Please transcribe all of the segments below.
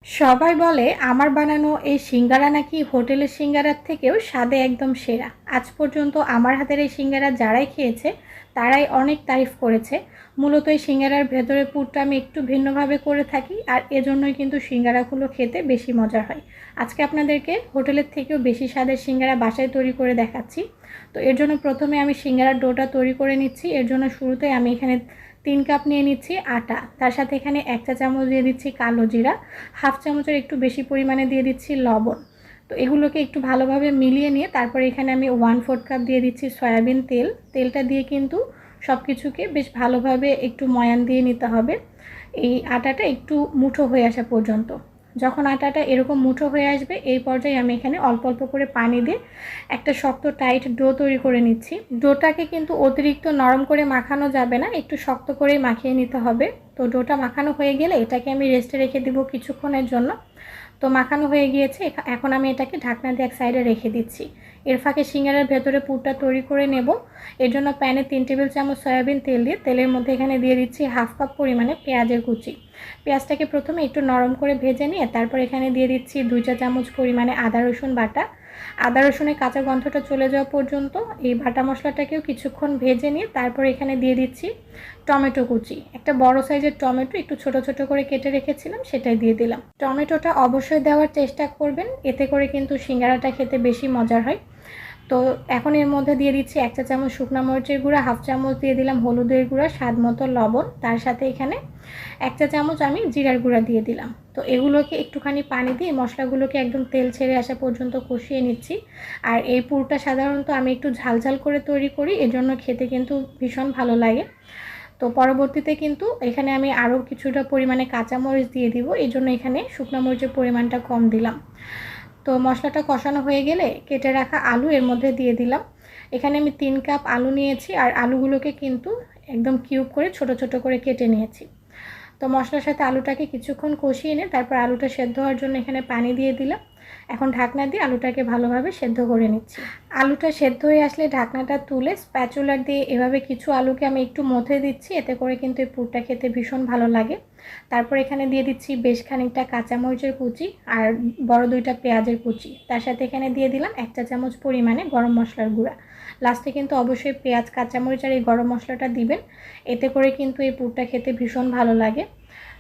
সবাই বলে আমার বানানো এই সিঙ্গারা নাকি হোটেলের সিঙ্গারার থেকেও স্বাদে একদম সেরা। আজ পর্যন্ত আমার হাতের এই সিঙ্গারা যারাই খেয়েছে তারাই অনেক তারিফ করেছে। মূলত এই সিঙ্গারার ভেতরে পুরটা আমি একটু ভিন্নভাবে করে থাকি, আর এজন্যই কিন্তু সিঙ্গারাগুলো খেতে বেশি মজার হয়। আজকে আপনাদেরকে হোটেলের থেকেও বেশি স্বাদের সিঙ্গারা বাসায় তৈরি করে দেখাচ্ছি। তো এর জন্য প্রথমে আমি সিঙ্গারার ডোটা তৈরি করে নিচ্ছি। এর জন্য শুরুতে আমি এখানে 3 কাপ নিয়ে নিচ্ছি আটা, তার সাথে এখানে 1 চা চামচ দিয়ে দিচ্ছি কালো জিরা, হাফ চামচের একটু বেশি পরিমাণে দিয়ে দিচ্ছি লবণ। তো এগুলোকে একটু ভালোভাবে মিলিয়ে নিয়ে তারপরে এখানে আমি 1/4 কাপ দিয়ে দিচ্ছি সয়াবিন তেল। তেলটা দিয়ে কিন্তু সব কিছুকে বেশ ভালোভাবে একটু ময়ান দিয়ে নিতে হবে এই আটাটা একটু মুঠো হয়ে আসা পর্যন্ত। যখন আটাটা এরকম মুঠো হয়ে আসবে এই পর্যায়ে আমি এখানে অল্প অল্প করে পানি দিয়ে একটা শক্ত টাইট ডো তৈরি করে নিচ্ছি। ডোটাকে কিন্তু অতিরিক্ত নরম করে মাখানো যাবে না, একটু শক্ত করেই মাখিয়ে নিতে হবে। তো ডোটা মাখানো হয়ে গেলে এটাকে আমি রেস্টে রেখে দিব কিছুক্ষণের জন্য। তো মাখানো হয়ে গিয়েছে, এখন আমি এটাকে ঢাকনা দিয়ে এক সাইডে রেখে দিচ্ছি। এর ফাঁকে সিঙ্গারার ভেতরে পুরটা তৈরি করে নেব। এর জন্য প্যানে 3 টেবিল চামচ সয়াবিন তেল দিয়ে তেলের মধ্যে এখানে দিয়ে দিচ্ছি হাফ কাপ পরিমাণে পেঁয়াজের কুচি। পেঁয়াজটাকে প্রথমে একটু নরম করে ভেজে নিয়ে তারপর এখানে দিয়ে দিচ্ছি 2 চা চামচ পরিমাণে আদা রসুন বাটা। আদা রসুনের কাঁচা গন্ধটা চলে যাওয়া পর্যন্ত এই বাটা মশলাটাকেও কিছুক্ষণ ভেজে নিয়ে তারপর এখানে দিয়ে দিচ্ছি টমেটো কুচি। একটা বড় সাইজের টমেটো একটু ছোট ছোট করে কেটে রেখেছিলাম, সেটাই দিয়ে দিলাম। টমেটোটা অবশ্যই দেওয়ার চেষ্টা করবেন, এতে করে কিন্তু সিঙ্গারাটা খেতে বেশি মজার হয়। তো এখন এর মধ্যে দিয়ে দিচ্ছি 1 চা চামচ শুকনো মরিচের গুঁড়া, হাফ চামচ দিয়ে দিলাম হলুদের গুঁড়া, স্বাদ মতো লবণ, তার সাথে এখানে 1 চা চামচ আমি জিরার গুঁড়া দিয়ে দিলাম। তো এগুলোকে একটুখানি পানি দিয়ে মশলাগুলোকে একদম তেল ছেড়ে আসা পর্যন্ত কষিয়ে নিচ্ছি। আর এই পুরটা সাধারণত আমি একটু ঝালঝাল করে তৈরি করি, এজন্য খেতে কিন্তু ভীষণ ভালো লাগে। তো পরবর্তীতে কিন্তু এখানে আমি আরও কিছুটা পরিমাণে কাঁচামরিচ দিয়ে দিব, এই জন্য এখানে শুকনো মরিচের পরিমাণটা কম দিলাম। তো মশলাটা কষানো হয়ে গেলে কেটে রাখা আলু এর মধ্যে দিয়ে দিলাম। এখানে আমি 3 কাপ আলু নিয়েছি, আর আলুগুলোকে কিন্তু একদম কিউব করে ছোট ছোট করে কেটে নিয়েছি। তো মশলার সাথে আলুটাকে কিছুক্ষণ কষিয়ে নিয়ে তারপর আলুটা সেদ্ধ হওয়ার জন্য এখানে পানি দিয়ে দিলাম। এখন ঢাকনা দিয়ে আলুটাকে ভালোভাবে সেদ্ধ করে নিচ্ছি। আলুটা সেদ্ধ হয়ে আসলে ঢাকনাটা তুলে স্প্যাচুলার দিয়ে এভাবে কিছু আলুকে আমি একটু মথে দিচ্ছি, এতে করে কিন্তু এই পুরটা খেতে ভীষণ ভালো লাগে। তারপর এখানে দিয়ে দিচ্ছি বেশ খানিকটা কাঁচামরিচের কুচি আর বড় 2টা পেঁয়াজের কুচি। তার সাথে এখানে দিয়ে দিলাম 1 চা চামচ পরিমাণে গরম মশলার গুঁড়া। লাস্টে কিন্তু অবশ্যই পেঁয়াজ, কাঁচামরিচ আর এই গরম মশলাটা দিবেন, এতে করে কিন্তু এই পুরটা খেতে ভীষণ ভালো লাগে।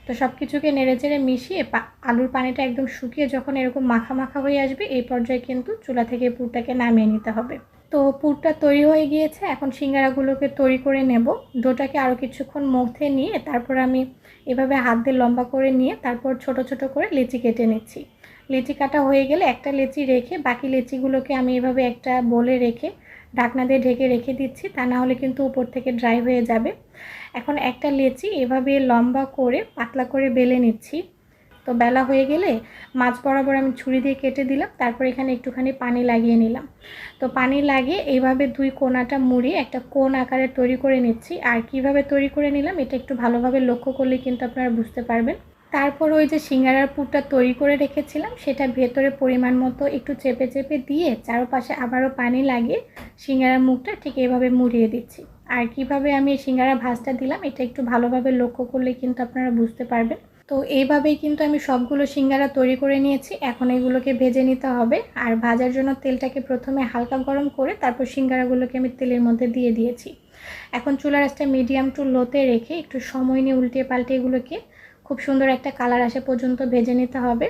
তো সব কিছুকে নেড়েচেড়ে মিশিয়ে আলুর পানিটা একদম শুকিয়ে যখন এরকম মাখা মাখা হয়ে আসবে এই পর্যায়ে কিন্তু চুলা থেকে পুরটাকে নামিয়ে নিতে হবে। তো পুরটা তৈরি হয়ে গিয়েছে, এখন সিঙ্গারাগুলোকে তৈরি করে নেব। ডোটাকে আরও কিছুক্ষণ মথে নিয়ে তারপর আমি এভাবে হাত দিয়ে লম্বা করে নিয়ে তারপর ছোট ছোট করে লিচি কেটে নিচ্ছি। লিচি কাটা হয়ে গেলে একটা লিচি রেখে বাকি লিচিগুলোকে আমি এভাবে একটা বোলে রেখে ঢাকনা দিয়ে ঢেকে রেখে দিচ্ছি, তা না হলে কিন্তু উপর থেকে ড্রাই হয়ে যাবে। এখন একটা লিচি এভাবে লম্বা করে পাতলা করে বেলে নিচ্ছি। তো বেলা হয়ে গেলে মাছ বরাবর আমি ছুরি দিয়ে কেটে দিলাম, তারপর এখানে একটুখানি পানি লাগিয়ে নিলাম। তো পানি লাগিয়ে এইভাবে 2 কোণাটা মুড়িয়ে একটা কোণ আকারে তৈরি করে নিচ্ছি। আর কিভাবে তৈরি করে নিলাম এটা একটু ভালোভাবে লক্ষ্য করলে কিন্তু আপনারা বুঝতে পারবেন। তারপর ওই যে সিঙ্গারার পুরটা তৈরি করে রেখেছিলাম সেটা ভেতরে পরিমাণ মতো একটু চেপে চেপে দিয়ে চারপাশে আবারও পানি লাগিয়ে সিঙ্গারার মুখটা ঠিক এভাবে মুড়িয়ে দিচ্ছি। আর কিভাবে আমি এই সিঙ্গারা ভাঁজটা দিলাম এটা একটু ভালোভাবে লক্ষ্য করলে কিন্তু আপনারা বুঝতে পারবেন। তো এইভাবেই কিন্তু আমি সবগুলো সিঙ্গারা তৈরি করে নিয়েছি। এখন এগুলোকে ভেজে নিতে হবে। আর ভাজার জন্য তেলটাকে প্রথমে হালকা গরম করে তারপর সিঙ্গারাগুলোকে আমি তেলের মধ্যে দিয়ে দিয়েছি। এখন চুলার আঁচটা মিডিয়াম টু লোতে রেখে একটু সময় নিয়ে উল্টে পাল্টে এগুলোকে খুব সুন্দর একটা কালার আসা পর্যন্ত ভেজে নিতে হবে।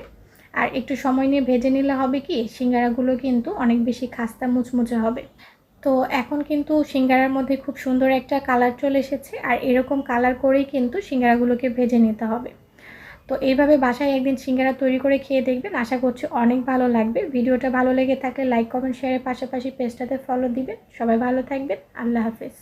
আর একটু সময় নিয়ে ভেজে নিলে হবে কি সিঙ্গারাগুলো কিন্তু অনেক বেশি খাস্তা মুচমুচে হবে। তো এখন কিন্তু সিঙ্গারার মধ্যে খুব সুন্দর একটা কালার চলে এসেছে, আর এরকম কালার করেই কিন্তু সিঙ্গারাগুলোকে ভেজে নিতে হবে। তো এইভাবে বাসায় একদিন সিঙ্গারা তৈরি করে খেয়ে দেখবেন, আশা করছি অনেক ভালো লাগবে। ভিডিওটা ভালো লেগে থাকলে লাইক, কমেন্ট, শেয়ারের পাশাপাশি পেজটাতে ফলো দিবেন। সবাই ভালো থাকবেন। আল্লাহ হাফেজ।